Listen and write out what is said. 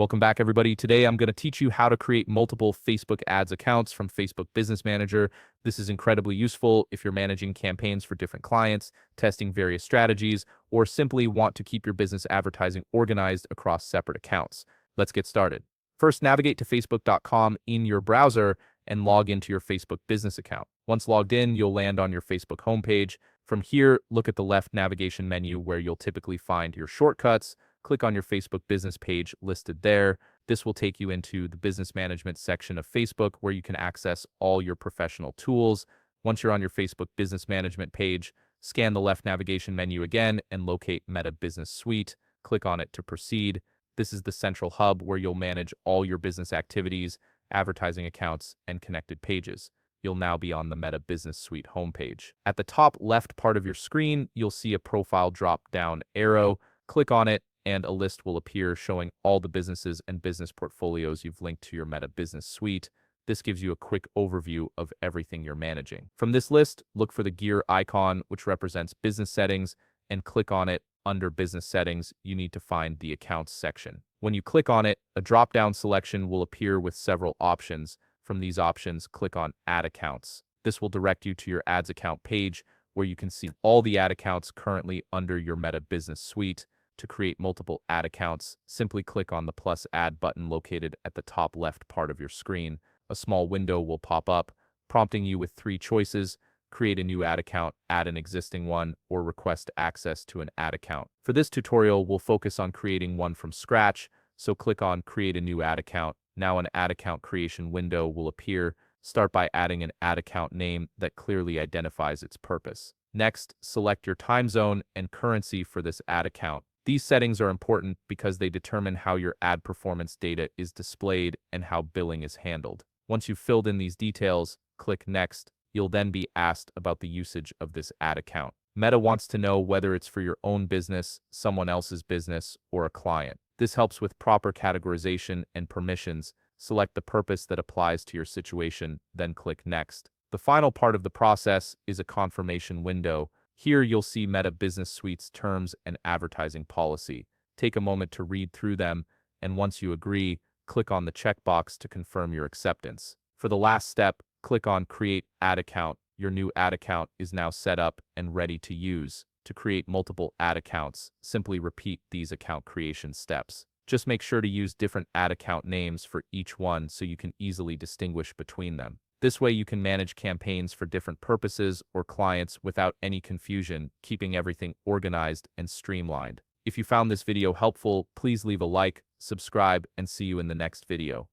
Welcome back, everybody. Today, I'm going to teach you how to create multiple Facebook ads accounts from Facebook Business Manager. This is incredibly useful if you're managing campaigns for different clients, testing various strategies, or simply want to keep your business advertising organized across separate accounts. Let's get started. First, navigate to facebook.com in your browser and log into your Facebook business account. Once logged in, you'll land on your Facebook homepage. From here, look at the left navigation menu where you'll typically find your shortcuts. Click on your Facebook business page listed there. This will take you into the business management section of Facebook where you can access all your professional tools. Once you're on your Facebook business management page, scan the left navigation menu again and locate Meta Business Suite. Click on it to proceed. This is the central hub where you'll manage all your business activities, advertising accounts, and connected pages. You'll now be on the Meta Business Suite homepage. At the top left part of your screen, you'll see a profile drop-down arrow. Click on it and a list will appear showing all the businesses and business portfolios you've linked to your Meta Business Suite. This gives you a quick overview of everything you're managing. From this list, look for the gear icon, which represents business settings, and click on it. Under Business Settings, you need to find the Accounts section. When you click on it, a drop-down selection will appear with several options. From these options, click on Add Accounts. This will direct you to your Ads account page, where you can see all the ad accounts currently under your Meta Business Suite. To create multiple ad accounts, simply click on the plus add button located at the top left part of your screen. A small window will pop up, prompting you with three choices: create a new ad account, add an existing one, or request access to an ad account. For this tutorial, we'll focus on creating one from scratch, so click on Create a New Ad Account. Now an ad account creation window will appear. Start by adding an ad account name that clearly identifies its purpose. Next, select your time zone and currency for this ad account. These settings are important because they determine how your ad performance data is displayed and how billing is handled. Once you've filled in these details, click Next. You'll then be asked about the usage of this ad account. Meta wants to know whether it's for your own business, someone else's business, or a client. This helps with proper categorization and permissions. Select the purpose that applies to your situation, then click Next. The final part of the process is a confirmation window. Here you'll see Meta Business Suite's terms and advertising policy. Take a moment to read through them, and once you agree, click on the checkbox to confirm your acceptance. For the last step, click on Create Ad Account. Your new ad account is now set up and ready to use. To create multiple ad accounts, simply repeat these account creation steps. Just make sure to use different ad account names for each one so you can easily distinguish between them. This way you can manage campaigns for different purposes or clients without any confusion, keeping everything organized and streamlined. If you found this video helpful, please leave a like, subscribe, and see you in the next video.